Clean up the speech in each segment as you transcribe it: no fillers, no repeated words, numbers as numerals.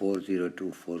4024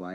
y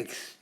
x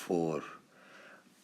4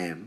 m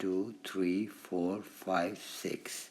2 3 4 5 6।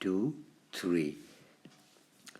2 3,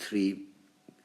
3।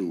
2।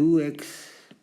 2x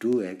2x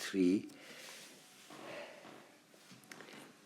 3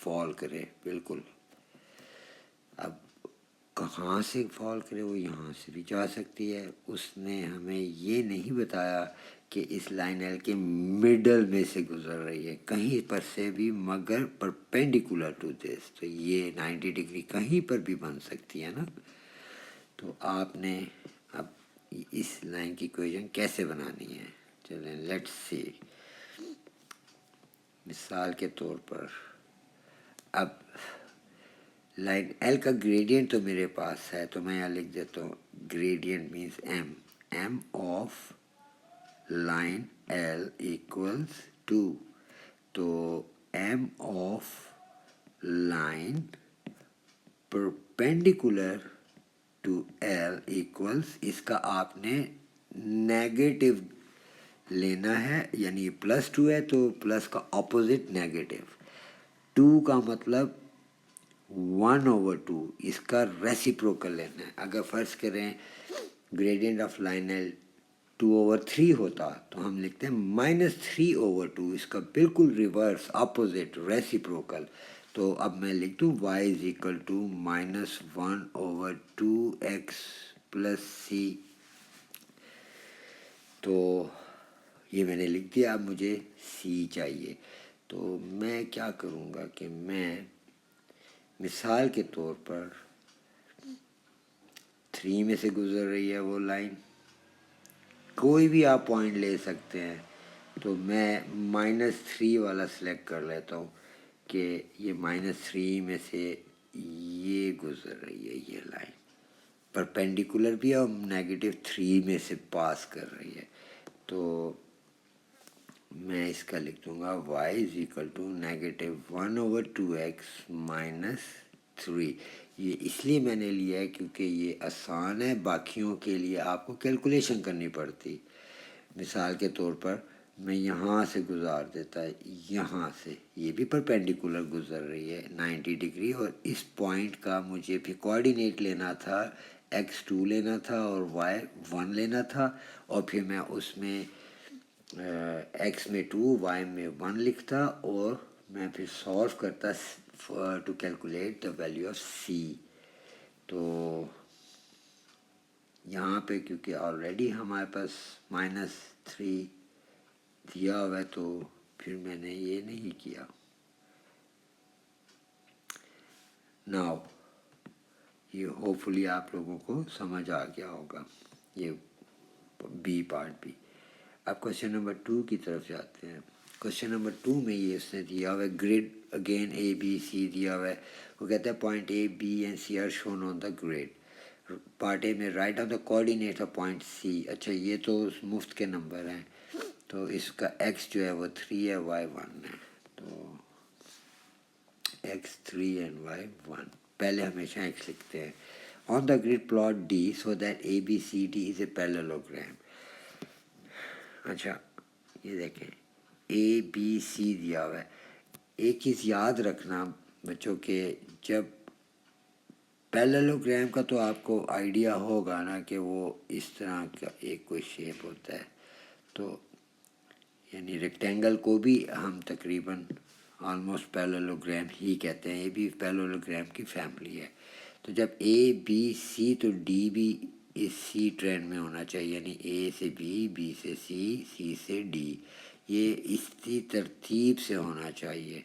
فال کرے بالکل. اب کہاں سے فال کرے؟ وہ یہاں سے بھی جا سکتی ہے. اس نے ہمیں یہ نہیں بتایا کہ اس لائن ایل کے مڈل میں سے گزر رہی ہے کہیں پر سے بھی مگر پرپینڈیکولر ٹو دس. تو یہ 90 ڈگری کہیں پر بھی بن سکتی ہے نا. تو آپ نے اب اس لائن کی ایکویشن کیسے بنانی ہے؟ چلیں لیٹس سی. مثال کے طور پر اب لائن ایل کا گریڈینٹ تو میرے پاس ہے، تو میں یہاں لکھ دیتا ہوں gradient means M of line L equals 2. تو M of line perpendicular to L equals, اس کا آپ نے نیگیٹو لینا ہے، یعنی +2 ہے تو پلس کا اپوزٹ نیگیٹو. 2 کا مطلب 1/2، اس کا ریسیپروکل لینا ہے. اگر فرض کریں گریڈینٹ آف لائن ایل 2/3 ہوتا تو ہم لکھتے ہیں -3/2، اس کا بالکل ریورس اپوزٹ ریسیپروکل. تو اب میں لکھ دوں y = -1/2x + c. تو یہ میں نے لکھ دیا. اب مجھے c چاہیے. تو میں کیا کروں گا کہ میں مثال کے طور پر 3 میں سے گزر رہی ہے وہ لائن، کوئی بھی آپ پوائنٹ لے سکتے ہیں. تو میں -3 والا سلیکٹ کر لیتا ہوں کہ یہ -3 میں سے یہ گزر رہی ہے، یہ لائن پرپینڈیکولر بھی ہے اور -3 میں سے پاس کر رہی ہے. تو میں اس کا لکھ دوں گا y = -1/2x - 3. یہ اس لیے میں نے لیا ہے کیونکہ یہ آسان ہے، باقیوں کے لیے آپ کو کیلکولیشن کرنی پڑتی. مثال کے طور پر میں یہاں سے گزار دیتا ہے، یہاں سے یہ بھی پرپینڈیکولر گزر رہی ہے 90 ڈگری، اور اس پوائنٹ کا مجھے پھر کوآرڈینیٹ لینا تھا، x2 لینا تھا اور y1 لینا تھا. اور پھر میں اس میں x میں 2 y میں 1 لکھتا اور میں پھر سالو کرتا to calculate the value of c. تو یہاں پہ کیونکہ آلریڈی ہمارے پاس -3 دیا ہوا ہے تو پھر میں نے یہ نہیں کیا. ناؤ یہ ہوپ فلی آپ لوگوں کو سمجھ آ گیا ہوگا یہ بی پارٹ بھی. اب کوشچن نمبر 2 کی طرف جاتے ہیں. کوشچن نمبر 2 میں یہ اس نے دیا ہوا ہے گریڈ اگین ABC دیا ہوا ہے. وہ کہتا ہے point A, B and C are shown on the grid. Part A میں write on the coordinate of point C. اچھا یہ تو مفت کے نمبر ہیں، تو اس کا x جو ہے وہ 3 ہے، y 1 ہے. تو x 3 and y 1. پہلے ہمیشہ x لکھتے ہیں. On the grid plot D so that ABCD is a parallelogram. اچھا یہ دیکھیں ABC دیا ہوا ہے. ایک چیز یاد رکھنا بچوں کہ جب پیرالوگرام کا تو آپ کو آئیڈیا ہوگا نا کہ وہ اس طرح کا ایک کوئی شیپ ہوتا ہے. تو یعنی ریکٹینگل کو بھی ہم تقریباً آلموسٹ پیرالوگرام ہی کہتے ہیں. یہ بھی پیرالوگرام کی فیملی ہے. تو جب ABC تو D بھی اس C ٹرینڈ میں ہونا چاہیے، یعنی A سے B, B سے C, C سے D. یہ اسی ترتیب سے ہونا چاہیے.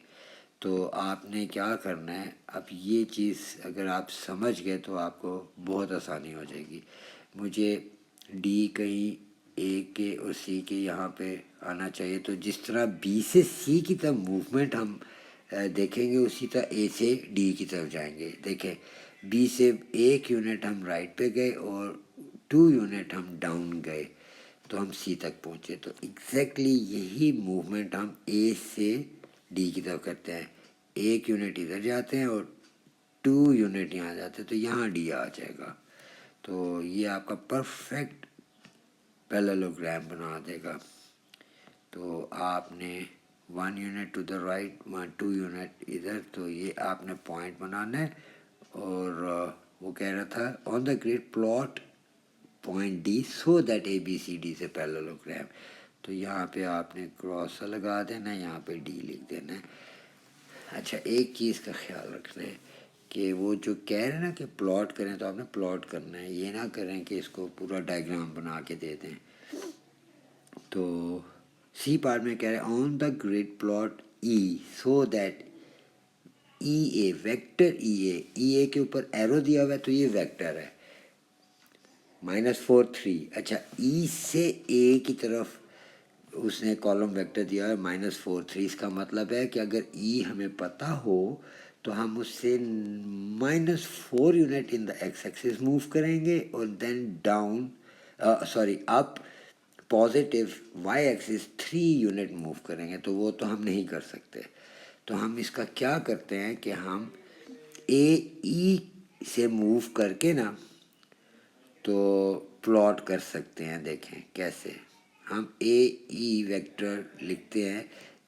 تو آپ نے کیا کرنا ہے، اب یہ چیز اگر آپ سمجھ گئے تو آپ کو بہت آسانی ہو جائے گی. مجھے D کہیں A کے اور C کے یہاں پہ آنا چاہیے، تو جس طرح B سے C کی طرف موومنٹ ہم دیکھیں گے اسی طرح A سے D کی طرف جائیں گے. دیکھیں B سے 1 یونٹ ہم رائٹ پہ گئے اور 2 یونٹ ہم ڈاؤن گئے تو ہم C تک پہنچے. تو ایگزیکٹلی یہی موومنٹ ہم A سے D کی طرف کرتے ہیں. 1 یونٹ ادھر جاتے ہیں اور 2 یونٹ یہاں جاتے ہیں، تو یہاں D آ جائے گا. تو یہ آپ کا پرفیکٹ پیرالوگرام بنا دے گا. تو آپ نے 1 unit to the right, 2 unit ادھر، تو یہ آپ نے پوائنٹ بنانا ہے. اور وہ کہہ رہا تھا on the grid plot point D so that ABCD سے پیرالوگرام. تو یہاں پہ آپ نے کراس لگا دینا ہے، یہاں پہ D لکھ دینا ہے. اچھا ایک چیز کا خیال رکھنا ہے کہ وہ جو کہہ رہے ہیں نا کہ پلاٹ کریں تو آپ نے پلاٹ کرنا ہے, یہ نہ کریں کہ اس کو پورا ڈائیگرام بنا کے دے دیں. تو سی پارٹ میں کہہ رہے ہیں on the grid plot E so that E A vector E A کے اوپر ایرو دیا ہوا ہے تو یہ ویکٹر ہے -4 3. اچھا ای سے اے کی طرف اس نے کالم ویکٹر دیا ہے -4 3. اس کا مطلب ہے کہ اگر ای ہمیں پتہ ہو تو ہم اس سے -4 unit in the x axis move کریں گے اور then down up positive Y axis 3 unit move کریں گے, تو وہ تو ہم نہیں کر سکتے. تو ہم اس کا کیا کرتے ہیں کہ ہم اے ای سے موو کر کے نا تو پلاٹ کر سکتے ہیں. دیکھیں کیسے ہم اے ای ویکٹر لکھتے ہیں,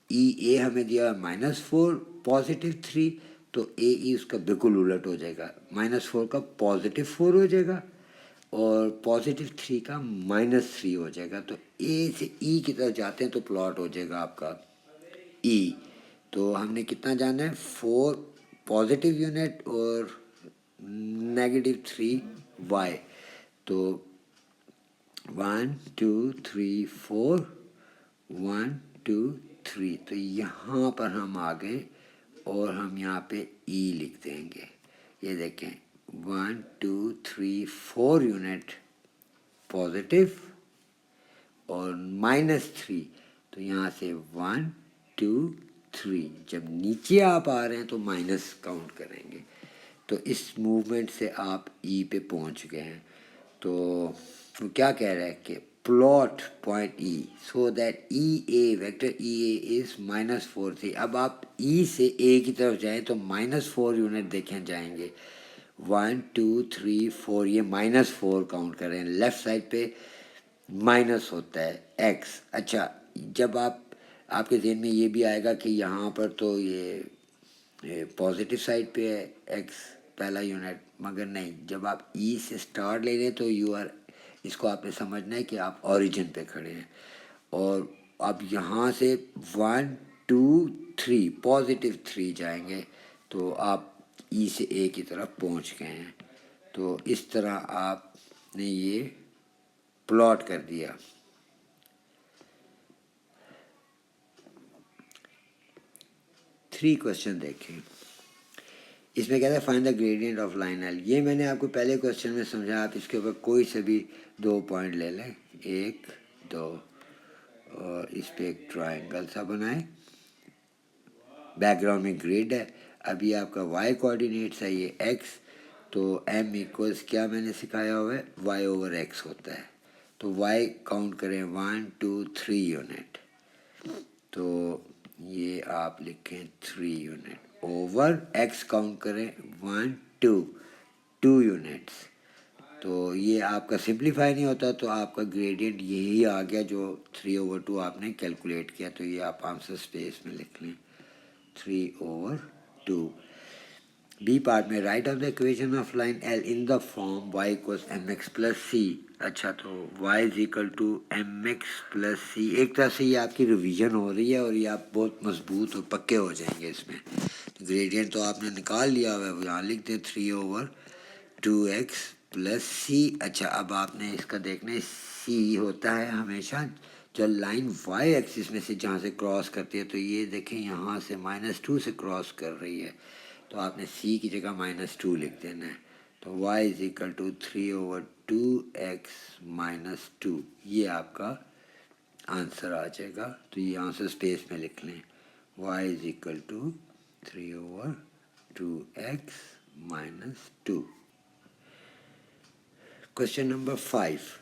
ای اے ہمیں دیا -4 +3 تو اے ای اس کا بالکل الٹ ہو جائے گا, -4 کا +4 ہو جائے گا اور +3 کا -3 ہو جائے گا. تو اے سے ای کی طرف جاتے ہیں تو پلاٹ ہو جائے گا آپ کا ای. تو ہم نے کتنا جانا ہے 4 پازیٹیو یونٹ اور -3 وائی. تو 1 2 3 4 1 2 3. تو یہاں پر ہم آ گئے اور ہم یہاں پہ ای لکھ دیں گے. یہ دیکھیں 1 2 3 4 یونٹ پازیٹیو اور -3. تو یہاں سے 1 2 3. جب نیچے آپ آ رہے ہیں تو مائنس کاؤنٹ کریں گے. تو اس موومنٹ سے آپ ای پہ پہنچ گئے ہیں. تو وہ کیا کہہ رہا ہے کہ plot point E so that E A vector E A is -4 3. اب آپ ای سے اے کی طرف جائیں تو -4 یونٹ دیکھیں جائیں گے 1 2 3 4. یہ -4 کاؤنٹ کر رہے ہیں, لیفٹ سائڈ پہ مائنس ہوتا ہے ایکس. اچھا جب آپ کے ذہن میں یہ بھی آئے گا کہ یہاں پر تو یہ پازیٹیو سائڈ پہ ہے ایکس پہلا یونٹ, مگر نہیں, جب آپ ای سے سٹارٹ لے رہے ہیں تو اس کو آپ نے سمجھنا ہے کہ آپ اوریجن پہ کھڑے ہیں. اور اب یہاں سے 1 2 3 +3 جائیں گے تو آپ ای سے اے کی طرف پہنچ گئے ہیں. تو اس طرح آپ نے یہ پلاٹ کر دیا. تھری کوشچن دیکھیں. اس میں کہتا ہے find the gradient of line L. یہ میں نے آپ کو پہلے کوشچن میں سمجھا, آپ اس کے اوپر کوئی سے بھی 2 پوائنٹ لے لیں, 1 2, اور اس پہ ایک ٹرائنگل سا بنائیں. بیک گراؤنڈ میں گریڈ ہے. ابھی آپ کا وائی کوآرڈینیٹس ہے یہ ایکس, تو ایم ایکولس کیا میں نے سکھایا ہوا ہے y/x ہوتا ہے. تو وائی کاؤنٹ کریں 1 2 3 یونٹ. تو یہ آپ لکھیں 3 یونٹ اوور ایکس کاؤنٹ کریں 1 2 یونٹس. تو یہ آپ کا سمپلیفائی نہیں ہوتا, تو آپ کا گریڈینٹ یہی آ گیا جو 3/2 آپ نے کیلکولیٹ کیا. تو یہ آپ آنسر اسپیس میں لکھ لیں 3/2. بی پارٹ میں right of the equation of line L in the form y = mx + c. اچھا تو y = mx + c. ایک طرح سے یہ آپ کی ریویژن ہو رہی ہے اور یہ آپ بہت مضبوط اور پکے ہو جائیں گے اس میں. گریڈینٹ تو آپ نے نکال لیا ہوا ہے, یہاں لکھ دیں 3/2x + c. اچھا اب آپ نے اس کا دیکھنا ہے, c ہوتا ہے ہمیشہ جو لائن وائی ایکسس میں سے جہاں سے کراس کرتی ہے. تو یہ دیکھیں یہاں سے -2 سے کراس کر رہی ہے, تو آپ نے سی کی جگہ -2 لکھ دینا ہے. تو y = 3/2x - 2. یہ آپ کا آنسر آ جائے گا. تو یہ آنسر اسپیس میں لکھ لیں y = 3/2x - 2. Question number 5.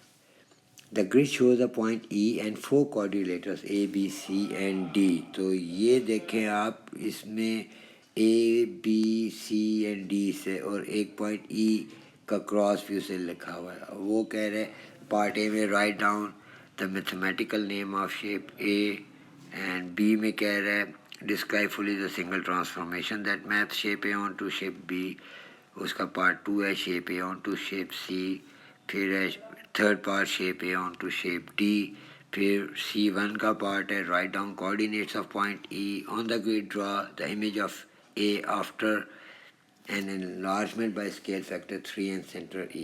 The grid shows a point E and 4 quadrilaters A, B, C and D. تو یہ دیکھیں آپ اس میں A, B, C and D سے اور ایک پوائنٹ E کا کراس ویو سے لکھا ہوا ہے. وہ کہہ رہے پارٹ اے میں write down the mathematical name of shape A, and B میں کہہ رہے describe fully the single transformation that map shape A on to shape B. اس کا پارٹ 2 ہے shape A on to shape C. پھر ہے third part shape A on to shape D. پھر C1 کا پارٹ ہے write down coordinates of point E on the grid, draw the image of A after an enlargement by scale factor 3 and center E.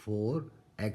4x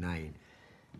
9।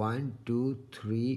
1 2 3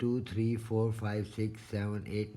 2 3 4 5 6 7 8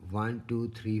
1 2 3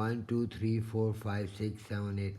1 2 3 4 5 6 7 8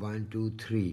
1 2 3,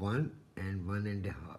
1 and 1.5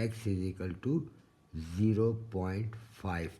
x = 0.5।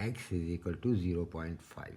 x = 0.5।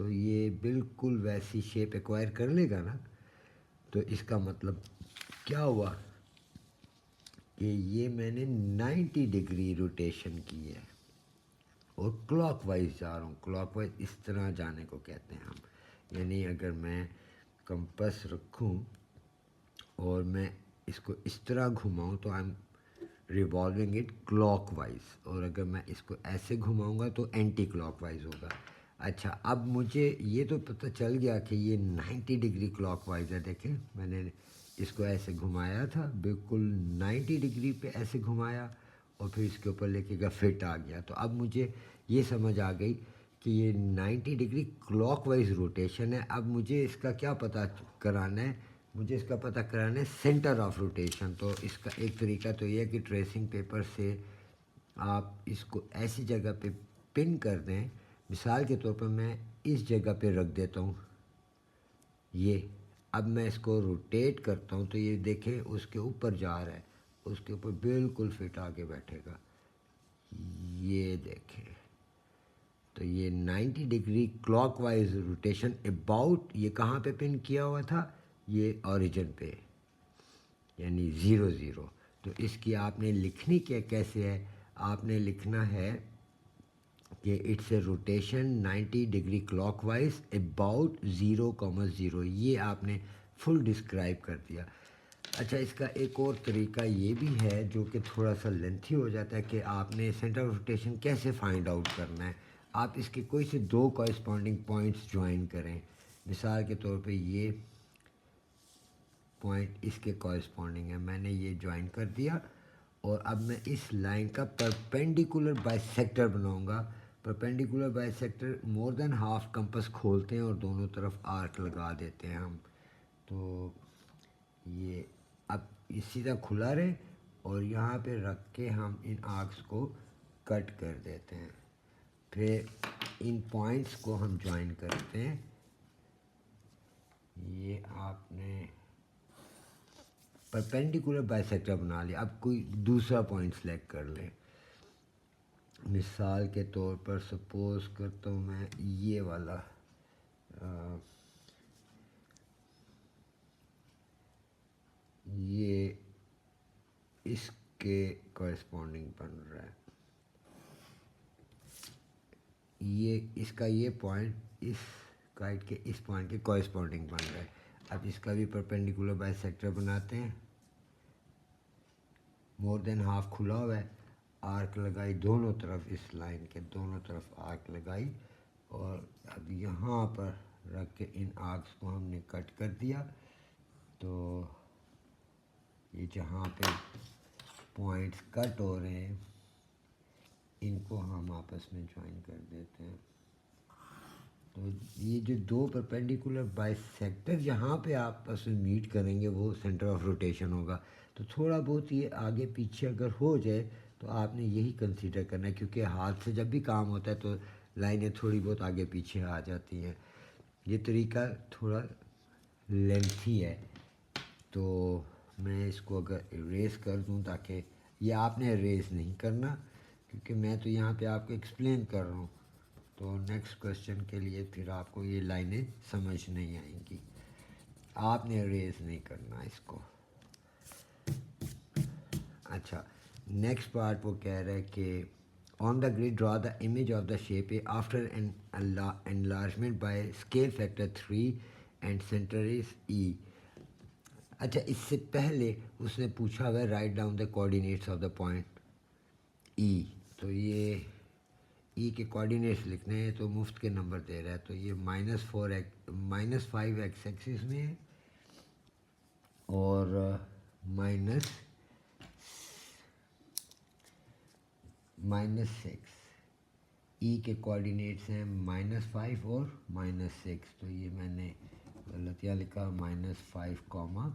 تو یہ بالکل ویسی shape acquire کر لے گا نا. تو اس کا مطلب کیا ہوا کہ یہ میں نے 90 ڈگری روٹیشن کی ہے اور کلاک وائز جا رہا ہوں. کلاک وائز اس طرح جانے کو کہتے ہیں ہم. یعنی اگر میں کمپس رکھوں اور میں اس کو اس طرح گھماؤں تو I am revolving it clock wise, اور اگر میں اس کو ایسے گھماؤں گا تو اینٹی کلاک وائز ہوگا. اچھا, اب مجھے یہ تو پتہ چل گیا کہ یہ 90 ڈگری کلاک وائز ہے. دیکھیں میں نے اس کو ایسے گھمایا تھا, بالکل 90 ڈگری پہ ایسے گھمایا اور پھر اس کے اوپر لے کے گیا فٹ آ گیا. تو اب مجھے یہ سمجھ آ گئی کہ یہ 90 ڈگری کلاک وائز روٹیشن ہے. اب مجھے اس کا کیا پتہ کرانا ہے, مجھے اس کا پتہ کرانا ہے سینٹر آف روٹیشن. تو اس کا ایک طریقہ تو یہ ہے کہ ٹریسنگ پیپر سے آپ اس کو ایسی جگہ پہ پن کر دیں. مثال کے طور پر میں اس جگہ پہ رکھ دیتا ہوں یہ. اب میں اس کو روٹیٹ کرتا ہوں تو یہ دیکھیں اس کے اوپر جا رہا ہے, اس کے اوپر بالکل فٹ آگے بیٹھے گا. یہ دیکھیں تو یہ 90 degree clock wise rotation about, یہ کہاں پہ پن کیا ہوا تھا, یہ اوریجن پہ, یعنی 0 0. تو اس کی آپ نے لکھنی کیسے ہے, آپ نے لکھنا ہے کہ it's a rotation 90 degree clockwise about 0,0. یہ آپ نے فل ڈسکرائب کر دیا. اچھا, اس کا ایک اور طریقہ یہ بھی ہے جو کہ تھوڑا سا لینتھی ہو جاتا ہے کہ آپ نے سینٹر آف روٹیشن کیسے فائنڈ آؤٹ کرنا ہے. آپ اس کے کوئی سے 2 کورسپونڈنگ پوائنٹس جوائن کریں. مثال کے طور پہ یہ پوائنٹ اس کے کورسپونڈنگ ہے, میں نے یہ جوائن کر دیا اور اب میں اس لائن کا پرپینڈیکولر بائی سیکٹر بناؤں گا. Perpendicular by sector more than half campus کھولتے ہیں اور دونوں طرف آرک لگا دیتے ہیں ہم. تو یہ اب اسی طرح کھلا رہے اور یہاں پہ رکھ کے ہم ان آرکس کو کٹ کر دیتے ہیں. پھر ان پوائنٹس کو ہم جوائن کرتے ہیں. یہ آپ نے پرپینڈیکولر بائی سیکٹر بنا لیا. اب کوئی دوسرا پوائنٹ سلیکٹ کر لیں. مثال کے طور پر سپوز کرتا ہوں میں یہ والا, یہ اس کے کورسپونڈنگ بن رہا ہے, یہ اس کا یہ پوائنٹ اس کائٹ کے اس پوائنٹ کے کورسپونڈنگ بن رہا ہے. اب اس کا بھی پرپینڈیکولر بائی سیکٹر بناتے ہیں. مور دین ہاف کھلا ہوا ہے, آرک لگائی دونوں طرف, اس لائن کے دونوں طرف آرک لگائی اور اب یہاں پر رکھ کے ان آرکس کو ہم نے کٹ کر دیا. تو یہ جہاں پہ پوائنٹس کٹ ہو رہے ہیں ان کو ہم آپس میں جوائن کر دیتے ہیں. تو یہ جو 2 پرپینڈیکولر بائی سیکٹر جہاں پہ آپس میں میٹ کریں گے وہ سینٹر آف روٹیشن ہوگا. تو تھوڑا بہت یہ آگے پیچھے اگر ہو جائے تو آپ نے یہی کنسیڈر کرنا ہے, کیونکہ ہاتھ سے جب بھی کام ہوتا ہے تو لائنیں تھوڑی بہت آگے پیچھے آ جاتی ہیں. یہ طریقہ تھوڑا لینتھی ہے. تو میں اس کو اگر اریز کر دوں, تاکہ یہ آپ نے اریز نہیں کرنا کیونکہ میں تو یہاں پہ آپ کو ایکسپلین کر رہا ہوں. تو نیکسٹ کویشچن کے لیے پھر آپ کو یہ لائنیں سمجھ نہیں آئیں گی, آپ نے اریز نہیں کرنا اس کو. اچھا, نیکسٹ پارٹ وہ کہہ رہا ہے کہ on the grid draw the image of the shape after enlargement by scale factor 3 and centre is E. اچھا, اس سے پہلے اس نے پوچھا ہوا ہے write down the coordinates of the point E. تو یہ ای کے کوآرڈینیٹس لکھنے ہیں تو مفت کے نمبر دے رہا ہے. تو یہ -5 ایکس ایکسس میں ہے اور -6. ای کے کوآرڈینیٹس ہیں -5 اور -6. تو یہ میں نے غلطیاں لکھا, -5,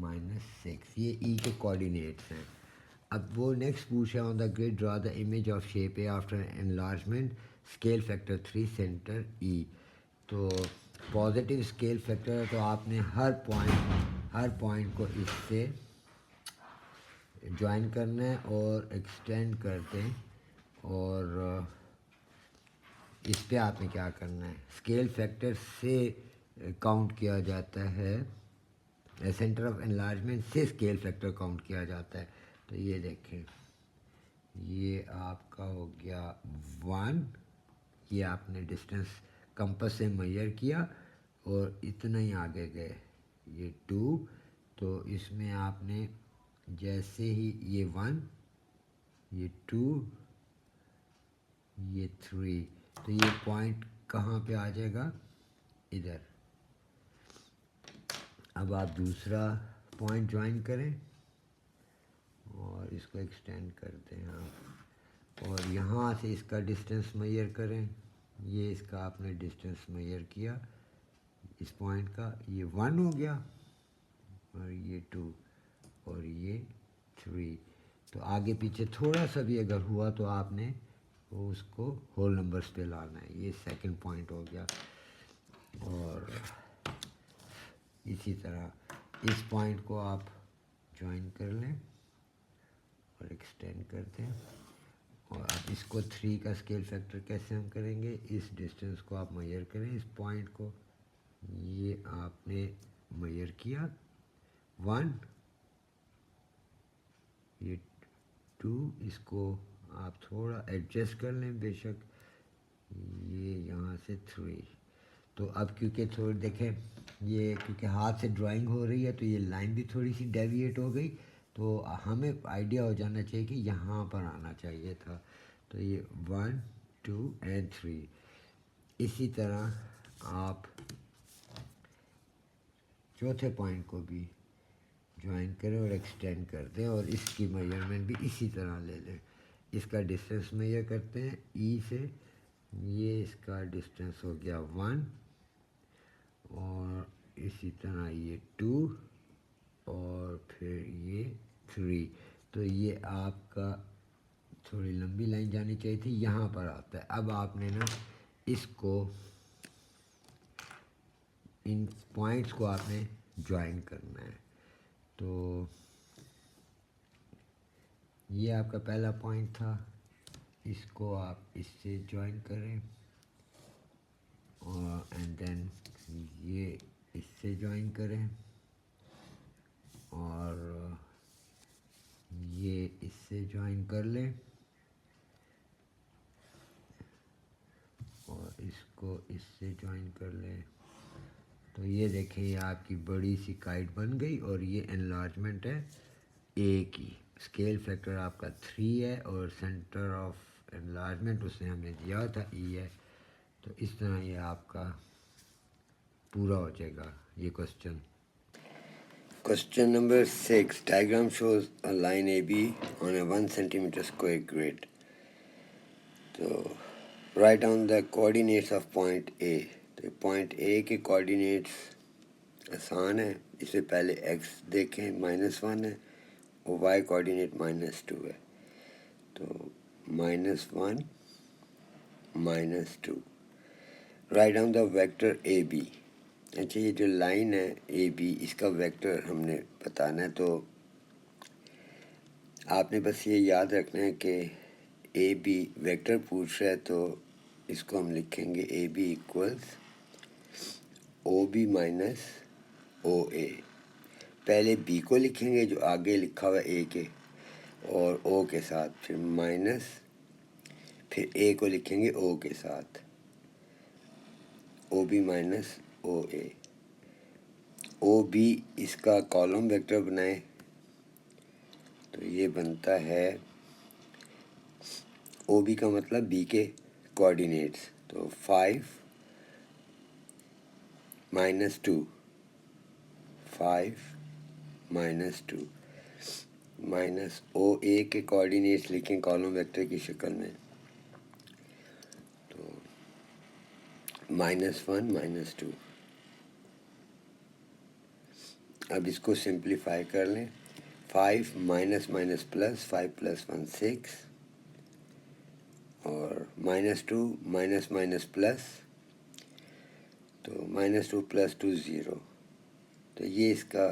-6. یہ ای کے کوآرڈینیٹس ہیں. اب وہ نیکسٹ پوچھا on the grid draw the image of shape A after enlargement scale factor 3 centre E. تو پازیٹیو اسکیل فیکٹر ہے تو آپ نے ہر پوائنٹ کو اس سے جوائن کرنا ہے اور ایکسٹینڈ کر دیں اور اس پہ آپ نے کیا کرنا ہے، اسکیل فیکٹر سے کاؤنٹ کیا جاتا ہے، سینٹر آف انلارجمنٹ سے اسکیل فیکٹر کاؤنٹ کیا جاتا ہے. تو یہ دیکھیں، یہ آپ کا ہو گیا 1، یہ آپ نے ڈسٹینس کمپس سے میئر کیا اور اتنا ہی آگے گئے. یہ 2، تو اس میں آپ نے جیسے ہی یہ 1، یہ 2، یہ 3، تو یہ پوائنٹ کہاں پہ آ جائے گا، ادھر. اب آپ دوسرا پوائنٹ جوائن کریں اور اس کو ایکسٹینڈ کرتے ہیں آپ، اور یہاں سے اس کا ڈسٹینس میئر کریں. یہ اس کا آپ نے ڈسٹینس میئر کیا اس پوائنٹ کا، یہ 1 ہو گیا اور یہ 2 اور یہ 3. تو آگے پیچھے تھوڑا سا بھی اگر ہوا تو آپ نے اس کو ہول نمبرز پہ لانا ہے. یہ سیکنڈ پوائنٹ ہو گیا. اور اسی طرح اس پوائنٹ کو آپ جوائن کر لیں اور ایکسٹینڈ کرتے ہیں. اور اب اس کو 3 کا اسکیل فیکٹر کیسے ہم کریں گے، اس ڈسٹینس کو آپ میئر کریں، اس پوائنٹ کو، یہ آپ نے میئر کیا 1، یہ 2، اس کو آپ تھوڑا ایڈجسٹ کر لیں بے شک، یہ یہاں سے 3. تو اب کیونکہ تھوڑی دیکھیں، یہ کیونکہ ہاتھ سے ڈرائنگ ہو رہی ہے تو یہ لائن بھی تھوڑی سی ڈیویٹ ہو گئی، تو ہمیں آئیڈیا ہو جانا چاہیے کہ یہاں پر آنا چاہیے تھا. تو یہ 1، 2 اینڈ 3. اسی طرح آپ چوتھے پوائنٹ کو بھی جوائن کریں اور ایکسٹینڈ کر دیں، اور اس کی میجرمنٹ بھی اسی طرح لے لیں. اس کا ڈسٹینس میجر کرتے ہیں ای سے، یہ اس کا ڈسٹینس ہو گیا 1، اور اسی طرح یہ 2 اور پھر یہ 3. تو یہ آپ کا تھوڑی لمبی لائن جانی چاہیے تھی، یہاں پر آتا ہے. اب آپ نے نا اس کو، ان پوائنٹس کو آپ نے جوائن کرنا ہے. تو یہ آپ کا پہلا پوائنٹ تھا، اس کو آپ اس سے جوائن کریں، اور اینڈ دین یہ اس سے جوائن کریں، اور یہ اس سے جوائن کر لیں، اور اس کو اس سے جوائن کر لیں. تو یہ دیکھیں، یہ آپ کی بڑی سی کائٹ بن گئی، اور یہ انلارجمنٹ ہے اے کی. اسکیل فیکٹر آپ کا 3 ہے اور سینٹر آف انلارجمنٹ اس نے ہم نے دیا تھا ای ہے. تو اس طرح یہ آپ کا پورا ہو جائے گا یہ question. Question number 6. Diagram shows a line AB on a 1 centimeter square grid. So, write down the coordinates of point A. تو پوائنٹ A کے کوآرڈینیٹس آسان ہے. اس سے پہلے x دیکھیں -1 ہے اور y کوآرڈینیٹ -2 ہے. تو -1 -2. Write down the vector AB. اچھا، یہ جو لائن ہے اے بی، اس کا ویکٹر ہم نے بتانا ہے. تو آپ نے بس یہ یاد رکھنا ہے کہ اے بی ویکٹر پوچھ رہا ہے، تو اس کو ہم لکھیں گے A B equals O B minus O A. پہلے بی کو لکھیں گے جو آگے لکھا ہوا اے کے اور او کے ساتھ، پھر مائنس، پھر اے کو لکھیں گے او کے ساتھ، او بی مائنس او اے. او بی اس کا کالم ویکٹر بنائیں، تو یہ بنتا ہے، او بی کا مطلب بی کے کوآرڈینیٹس. تو 5 -2، 5 -2 مائنس او اے کے کوآرڈینیٹس لکھیں کالم ویکٹر کی شکل میں. تو -1 -2. اب اس کو سمپلیفائی کر لیں. 5 مائنس پلس، 5 + 1 6، اور -2 مائنس پلس، تو -2 + 2 0. تو یہ اس کا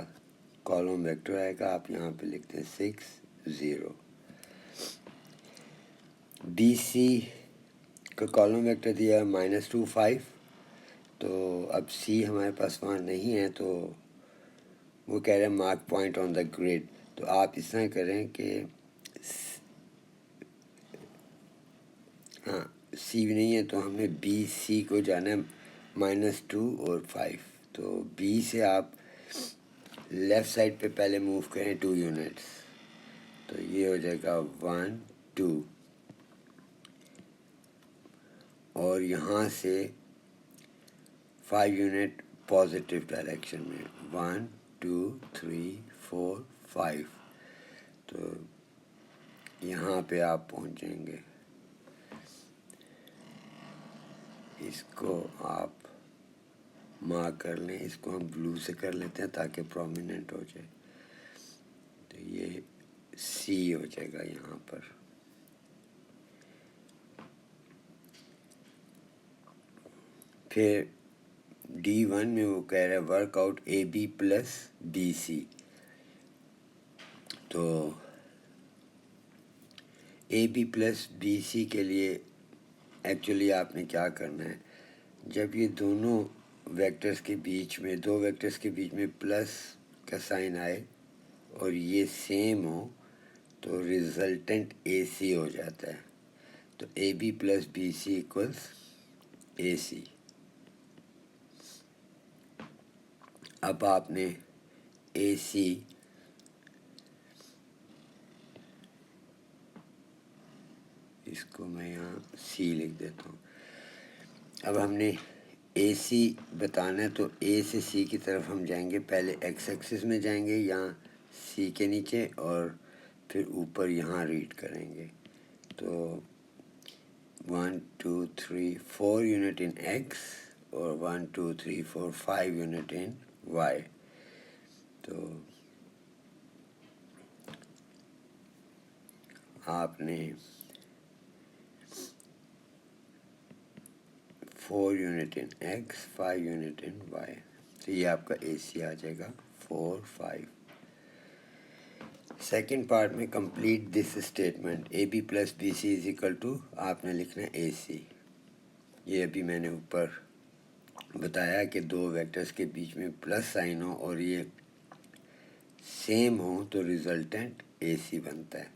کالم ویکٹر آئے گا. آپ یہاں پہ لکھتے ہیں 6 0. بی سی کا کالم ویکٹر دیا ہے -2 5. تو اب سی ہمارے پاس وہاں نہیں ہے تو وہ کہہ رہے ہیں mark point on the grid. تو آپ اس طرح کریں کہ ہاں سی بھی نہیں ہے تو ہم نے بی سی کو جانا ہے -2 اور 5. تو بی سے آپ لیفٹ سائڈ پہ پہلے موو کریں 2 یونٹس. تو یہ ہو جائے گا 1 2 اور یہاں سے 5 یونٹ پازیٹیو ڈائریکشن میں 1 2 3 4 5. تو یہاں پہ آپ پہنچیں گے. اس کو آپ مارک کر لیں. اس کو ہم بلو سے کر لیتے ہیں تاکہ پرومیننٹ ہو جائے. تو یہ سی ہو جائے گا یہاں پر. پھر D1 میں وہ کہہ رہا ہے work out AB plus BC. تو AB پلس BC کے لیے ایکچولی آپ نے کیا کرنا ہے، جب یہ دونوں ویکٹرز کے بیچ میں دو ویکٹرز کے بیچ میں پلس کا سائن آئے اور یہ سیم ہو تو ریزلٹنٹ AC ہو جاتا ہے. تو AB plus BC equals AC. اب آپ نے AC اس کو میں یہاں سی لکھ دیتا ہوں. اب ہم نے اے سی بتانا ہے تو اے سے سی کی طرف ہم جائیں گے. پہلے ایکس ایکسس میں جائیں گے یہاں سی کے نیچے اور پھر اوپر یہاں ریڈ کریں گے. تو 1 2 3 4 یونٹ ان ایکس اور 1 2 3 4 5 یونٹ ان وائی. تو آپ نے 4 unit in x 5 unit in y. تو یہ آپ کا اے سی آ جائے گا 4 5. سیکنڈ پارٹ میں complete this statement A B plus B C is equal to آپ نے لکھنا ہے اے سی. یہ ابھی میں نے اوپر بتایا کہ دو ویکٹرز کے بیچ میں پلس سائن ہو اور یہ سیم ہو تو ریزلٹنٹ اے سی بنتا ہے.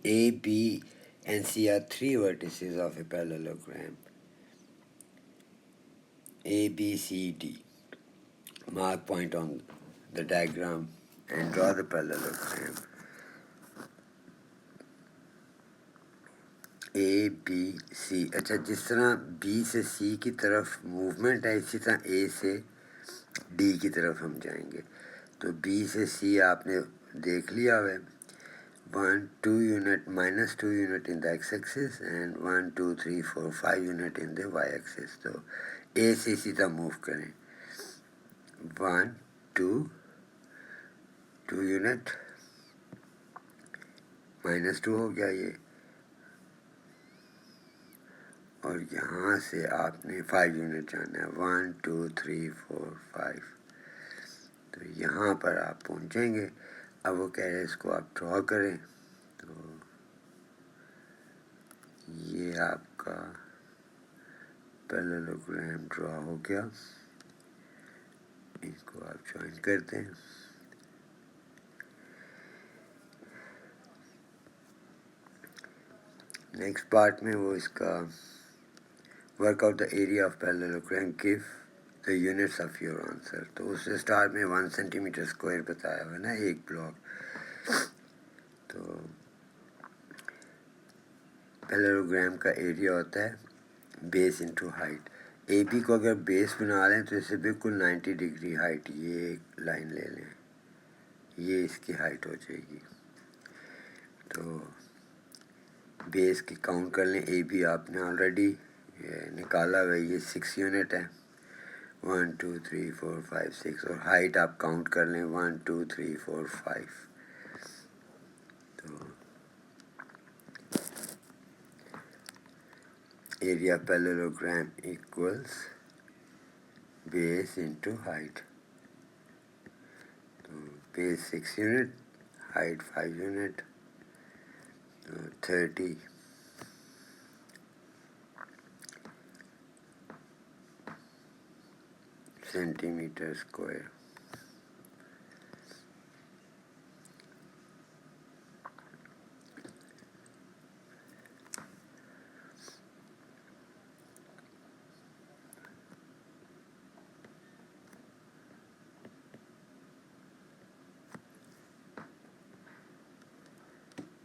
A B and C are 3 vertices of a parallelogram. A B C D. Mark point on the diagram and draw the parallelogram. A B C. اچھا جس طرح بی سے سی کی طرف موومنٹ ہے اسی طرح اے سے ڈی کی طرف ہم جائیں گے. تو بی سے سی آپ نے دیکھ لیا ہے 1 2 unit -2 unit in the x axis and 1 2 3 4 5 unit in the y axis. تو اے سے اسی طرح موو کریں 1 2 2 یونٹ -2 ہو گیا یہ اور یہاں سے آپ نے 5 یونٹ جانا ہے 1 2 3 4 5. تو یہاں پر آپ پہنچیں گے. اب وہ کہہ رہے ہیں اس کو آپ ڈرا کریں. تو یہ آپ کا پیرالوگرام ڈرا ہو گیا. اس کو آپ جوائن کرتے ہیں. نیکسٹ پارٹ میں وہ اس کا work out the area of parallelogram give the units of your answer. تو اس اسٹارٹ میں 1 سینٹی میٹر اسکوائر بتایا ہوا ہے نا ایک بلاک. تو پیرالوگرام کا ایریا ہوتا ہے بیس انٹو ہائٹ. اے بی کو اگر بیس بنا لیں تو اسے بالکل 90 ڈگری ہائٹ یہ ایک لائن لے لیں. یہ اس کی ہائٹ ہو جائے گی. تو بیس کی کاؤنٹ کر لیں. اے بی آپ نے آلریڈی نکالا ہوا یہ 6 یونٹ ہے 1 2 3 4 5 6 اور ہائٹ آپ کاؤنٹ کر لیں 1 2 3 4 5. تو ایریا پیرالوگرام ایکولس بیس انٹو ہائٹ. تو بیس 6 unit height 5 unit. 30 centimeter square.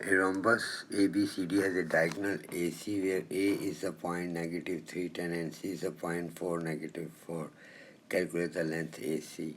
a rhombus ABCD has a diagonal AC where A is a point -310 and C is a point 4 -4. Calculate the length AC.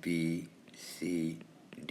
ABCD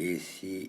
AC,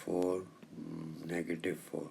4 -4.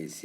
AC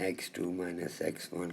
x2 - x1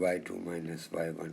y2 - y1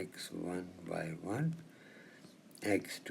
x1 y1 x2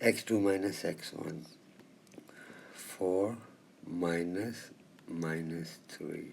x2 - x1 4 -3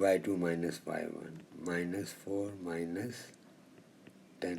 y2 - y1 -4 -10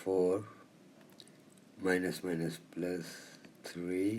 4 -+3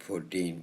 14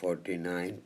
49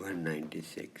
196.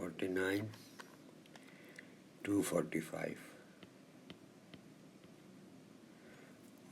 49 245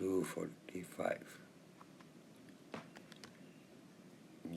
245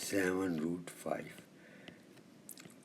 7√5.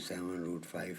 7√5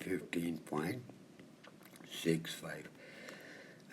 15.65.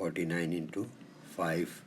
49 × 5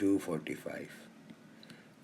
245.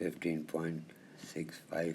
15.65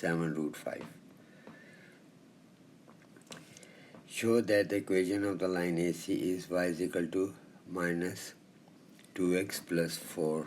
7√5. Show that the equation of the line AC is y = -2x + 4.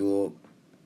2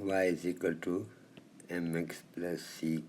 y = mx + c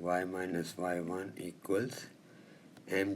y - y1 = m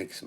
x -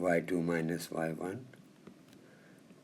y2 - y1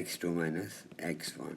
x2 - x1.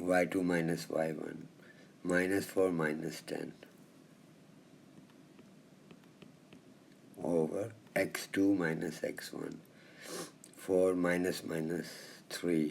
y2 minus y1 minus 4 minus 10 over x2 minus x1 4 minus minus 3.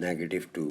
-2.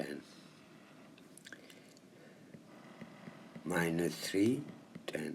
10. -3 10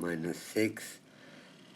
-6.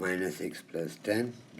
-6 + 10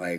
y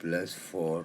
+ 4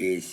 AC,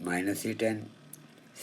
-10,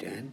10,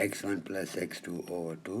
x1 + x2 over 2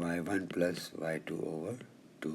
y1 + y2 over 2.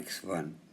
x1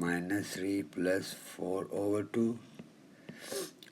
-3 + 4 over 2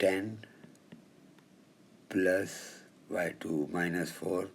10 + y2 -4.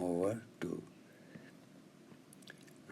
over 2.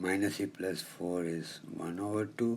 -3 + 4 is 1 over 2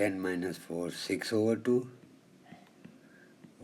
10 - 4 6 over 2.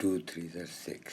2 3 6.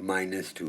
-2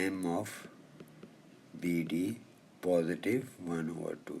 M of BD +1 over 2.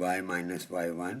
y - y1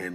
m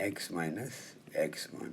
x - x1.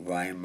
y -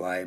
y -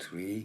3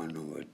1 over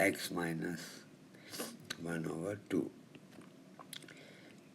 x - 1 over 2.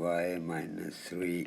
y - 3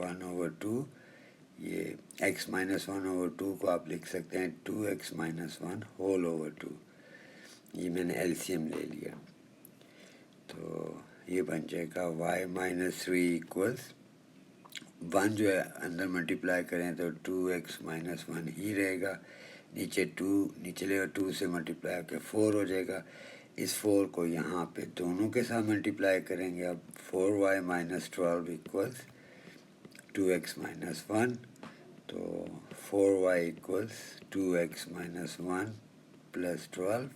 1 over 2 یہ x minus one over two کو آپ لکھ سکتے ہیں 2x minus one whole over two. یہ میں نے L C M لے لیا تو یہ بن جائے گا Y minus three equals one جو ہے اندر ملٹیپلائی کریں تو 2x مائنس ون ہی رہے گا, نیچے 2 نیچے لے گا 2 سے ملٹیپلائی کر 4 ہو جائے گا. اس 4 کو یہاں پہ دونوں کے ساتھ ملٹیپلائی کریں گے. اب 4y minus 12 equals 2x minus one, تو 4y equals 2x minus one plus 12,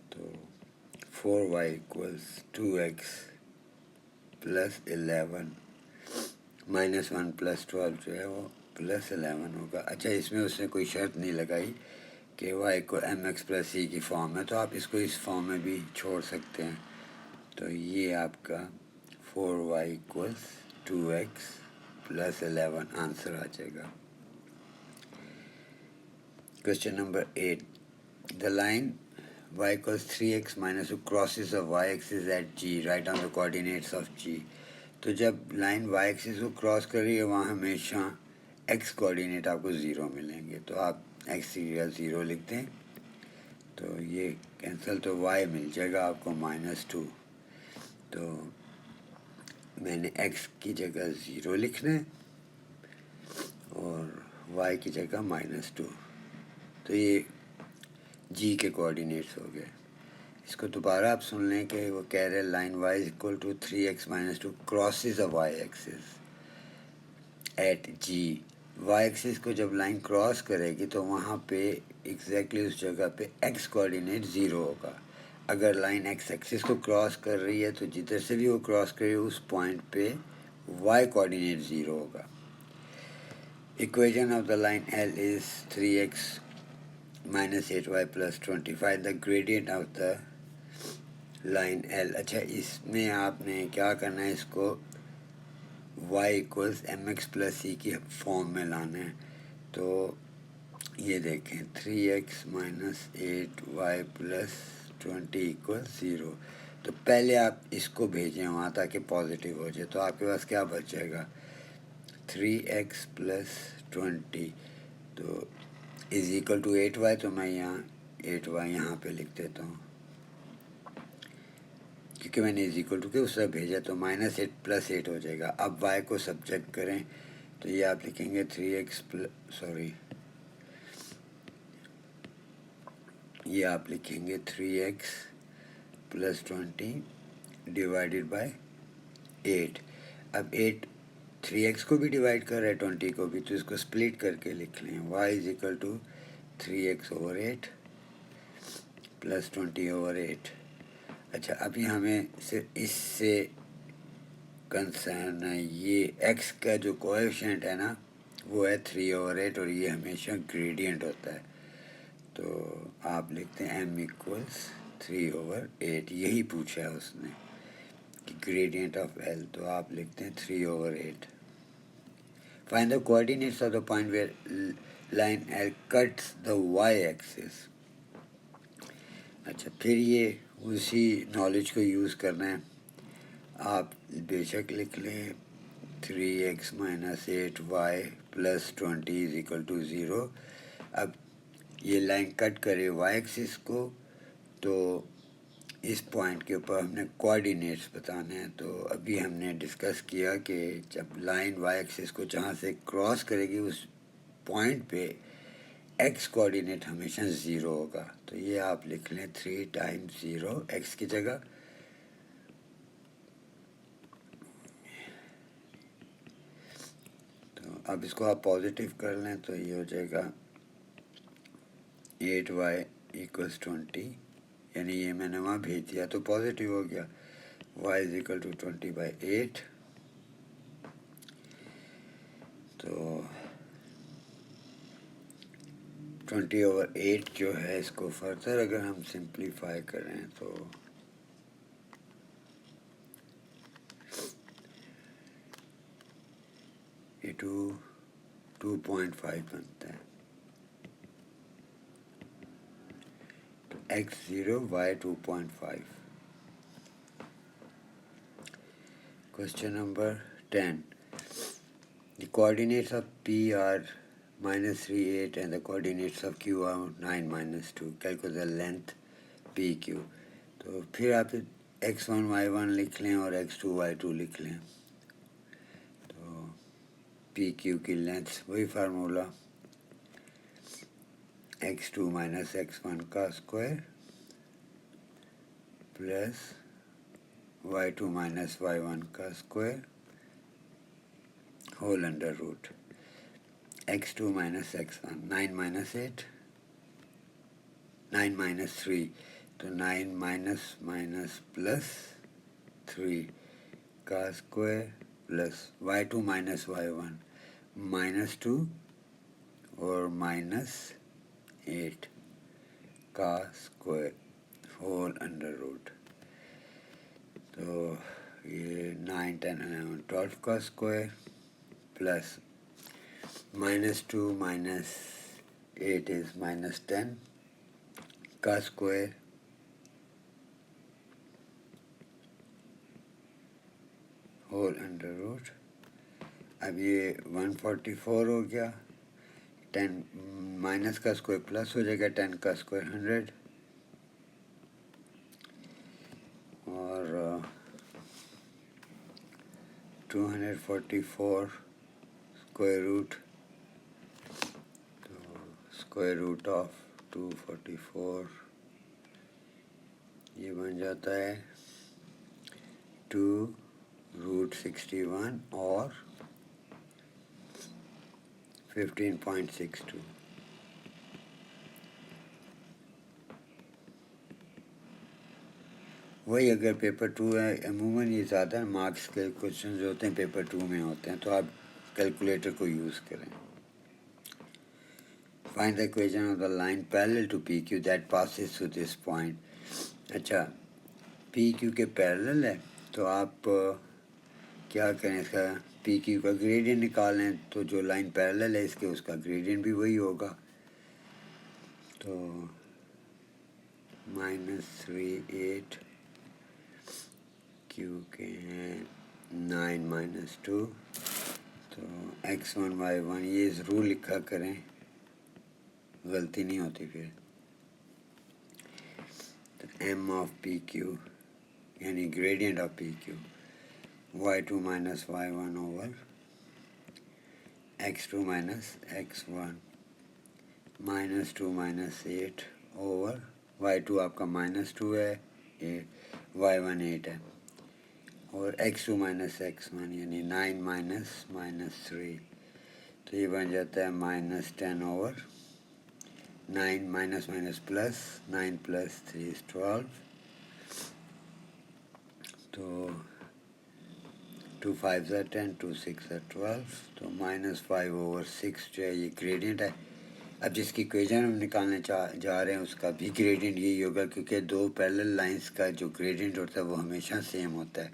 تو 4y equals 2x plus 11 minus one plus 12 جو ہے وہ پلس 11 ہوگا. اچھا اس میں اس نے کوئی شرط نہیں لگائی کہ وائی کو ایم ایکس پلس سی کی فارم ہے, تو آپ اس کو اس فارم میں بھی چھوڑ سکتے ہیں. تو یہ آپ کا 4y equals 2x plus 11 answer آ جائے گا. Question number 8. The line y equals 3x minus 2 crosses the y axis at g. Write down the coordinates of g. تو جب لائن y ایکسس کو کراس کر رہی ہے وہاں ہمیشہ x کوآرڈینیٹ آپ کو 0 ملیں گے, تو آپ x کی جگہ 0 لکھ دیں تو یہ کینسل, تو y مل جائے گا آپ کو -2. تو میں نے x کی جگہ 0 لکھنا ہے اور y کی جگہ -2, تو یہ جی کے کوآرڈینیٹس ہو گئے. اس کو دوبارہ آپ سن لیں کہ وہ کہہ رہے line y is equal to 3x minus 2 crosses a y axis at G. Y axis کو جب لائن کراس کرے گی تو وہاں پہ ایگزیکٹلی اس جگہ پہ ایکس کوآرڈینیٹ 0 ہوگا. اگر لائن ایکس ایکسس کو کراس کر رہی ہے تو جدھر سے بھی وہ کراس کر رہی ہے اس پوائنٹ پہ وائی کوآرڈینیٹ 0 ہوگا. Equation of the line L is 3x minus 8y plus 25. The gradient of the line L. اچھا اس میں آپ نے کیا کرنا ہے, اس کو y equals mx plus c کی فارم میں لانا ہے. تو یہ دیکھیں 3x minus 8y plus 20 equals 0. تو پہلے آپ اس کو بھیجیں وہاں تاکہ پازیٹیو ہو جائے. تو آپ کے پاس کیا بچ جائے گا 3x plus 20, تو از ایکول ٹو 8y. تو میں یہاں 8y یہاں پہ لکھ دیتا ہوں کیونکہ میں نے از ایکول ٹو کے اس طرح بھیجا, تو -8 پلس 8 ہو جائے گا. اب y کو سبجیکٹ کریں تو یہ آپ لکھیں گے 3x یہ آپ لکھیں گے 3x پلس 20 ڈیوائڈیڈ بائی 8. اب 8 3x کو بھی ڈیوائڈ کر رہا ہے 20 کو بھی, تو اس کو سپلٹ کر کے لکھ لیں y is equal to 3x over 8 plus 20 over 8. اچھا ابھی ہمیں صرف اس سے کنسرن ہے, یہ ایکس کا جو کوایفیشنٹ ہے نا وہ ہے 3 اوور 8 اور یہ ہمیشہ گریڈینٹ ہوتا ہے. تو آپ لکھتے ہیں ایم ایکولس 3 اوور 8, یہی پوچھا ہے اس نے کہ گریڈینٹ آف ایل, تو آپ لکھتے ہیں 3 over 8. Find the coordinates of the point where line L cuts the y axis. اچھا پھر یہ اسی نالج کو یوز کرنا ہے. آپ بے شک لکھ لیں 3x minus 8y plus 20 is equal to 0. اب یہ لائن کٹ کرے وائی ایکسس کو, تو اس پوائنٹ کے اوپر ہم نے کوآرڈینیٹس بتانے ہیں. تو ابھی ہم نے ڈسکس کیا کہ جب لائن وائی ایکسس کو جہاں سے کراس کرے گی اس پوائنٹ پہ ایکس کوآرڈینیٹ ہمیشہ 0 ہوگا. تو یہ آپ لکھ لیں 3 ٹائمز 0 ایکس کی جگہ. تو اب اس کو آپ پازیٹیو کر لیں تو یہ ہو جائے گا 8y ایکولس 20, یعنی یہ میں نے وہاں بھیج دیا تو پازیٹیو ہو گیا. y is equal to 20/8. تو 20/8 جو ہے اس کو فردر اگر ہم سمپلیفائی کریں تو یہ 2.5 بنتا ہے. x0 y 2.5. Question number 10. The coordinates of P are -3, 8 and the coordinates of Q are 9, -2. Calculate the length PQ. تو پھر آپ x1 y1 لکھ لیں اور x2 y2 لکھ لیں. تو پی کیو کی لینتھ وہی فارمولا x2 - x1 کا اسکوائر پلس y2 - y1 کا square whole under root x2 - x1 9 - 8 9 - 3 تو 9 مائنس پلس 3 کا اسکوائر پلس y2 - y1 -2 اور -8 کا اسکوائر ہول انڈر روٹ. تو یہ 9 10 11 12 کا اسکوائر پلس -2 -8 از -10 کا اسکوائر ہول انڈر روٹ. اب یہ 144 ہو گیا. 10 مائنس کا اسکوائر پلس ہو جائے گا 10 کا اسکوائر 100 اور 244 اسکوائر روٹ. تو اسکوائر روٹ آف 244 یہ بن جاتا ہے 2√61 اور 15.62. وہی اگر پیپر 2 ہے عموماً یہ زیادہ مارکس کے کوشچن جو ہوتے ہیں پیپر 2 میں ہوتے ہیں تو آپ کیلکولیٹر کو یوز کریں. Find the equation of the line parallel to P Q that passes through this point. اچھا پی کیو کے پیرلل ہے تو آپ کیا کریں اس کا پی کیو کا گریڈینٹ نکالیں. تو جو لائن پیرلل ہے اس کے اس کا گریڈینٹ بھی وہی ہوگا. تو -3 8 کیو کے ہیں 9 -2 تو x1 y1 یہ ضرور لکھا کریں غلطی نہیں ہوتی پھر. تو m آف پی کیو یعنی gradient of P Q y2 - y1 over x2 - x1 -2 -8 over y2 آپ کا -2 ہے y1 8 ہے اور x2 - x1 یعنی 9 -3 تو یہ بن جاتا ہے -10 اوور 9 مائنس پلس 9 + 3 is 12. تو 2 5s are 10 2 6 are 12 تو -5 اوور 6 جو ہے یہ گریڈینٹ ہے. اب جس کی اکویشن ہم نکالنے جا رہے ہیں اس کا بھی گریڈینٹ یہی ہوگا کیونکہ دو پیرلل لائنس کا جو گریڈینٹ ہوتا ہے وہ ہمیشہ سیم ہوتا ہے.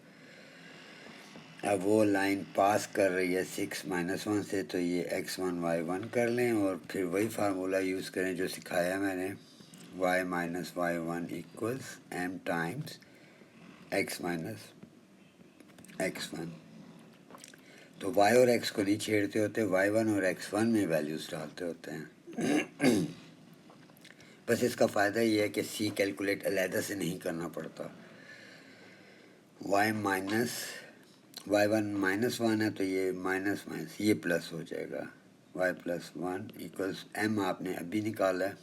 اب وہ لائن پاس کر رہی ہے 6 -1 سے تو یہ x1 y1 کر لیں اور پھر وہی فارمولا یوز کریں جو سکھایا میں نے y - y1 = m Times x - x1. تو y اور x کو نہیں چھیڑتے ہوتے y1 اور x1 میں ویلیوز ڈالتے ہوتے ہیں. بس اس کا فائدہ یہ ہے کہ سی کیلکولیٹ علیحدہ سے نہیں کرنا پڑتا. y1 -1 ہے تو یہ مائنس یہ پلس ہو جائے گا y + 1 = m آپ نے ابھی نکالا ہے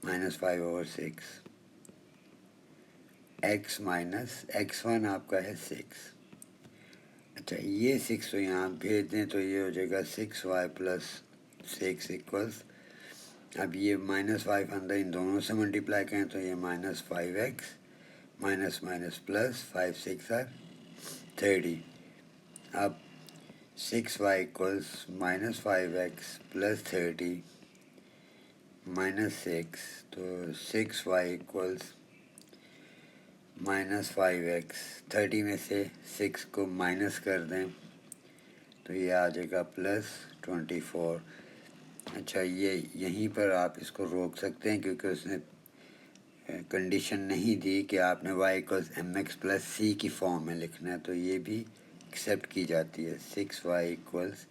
-5 اوور 6 x - x1 آپ کا ہے 6. اچھا یہ 6 تو یہاں بھیج دیں تو یہ ہو جائے گا 6y + 6 اب یہ -5 اندر ان دونوں سے ملٹیپلائی کریں تو یہ -5x ++ 5 6 are 30. اب 6y = -5x + 30 -6 تو 6y = -5x 30 میں سے 6 کو مائنس کر دیں تو یہ آ جائے گا +24. اچھا یہ یہیں پر آپ اس کو روک سکتے ہیں کیونکہ اس نے کنڈیشن نہیں دی کہ آپ نے y = mx + c کی فارم میں لکھنا ہے تو یہ بھی ایکسیپٹ کی جاتی ہے. 6y =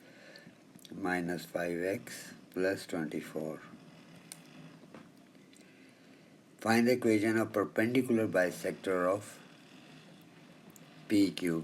minus 5x plus 24. Find the equation of perpendicular bisector of PQ.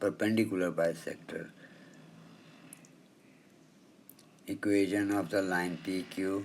perpendicular bisector, equation of the line PQ,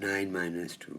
9 - 2.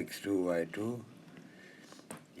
x2 y2,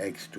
x2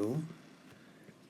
2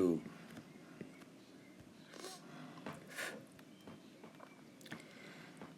2.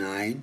9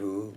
2,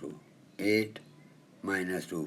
2, 8 - 2,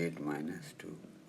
8 - 2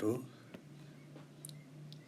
2,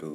2.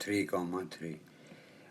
3,3.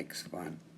x1.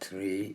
3,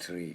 3.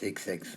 6x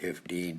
15.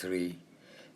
3.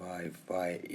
5y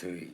3.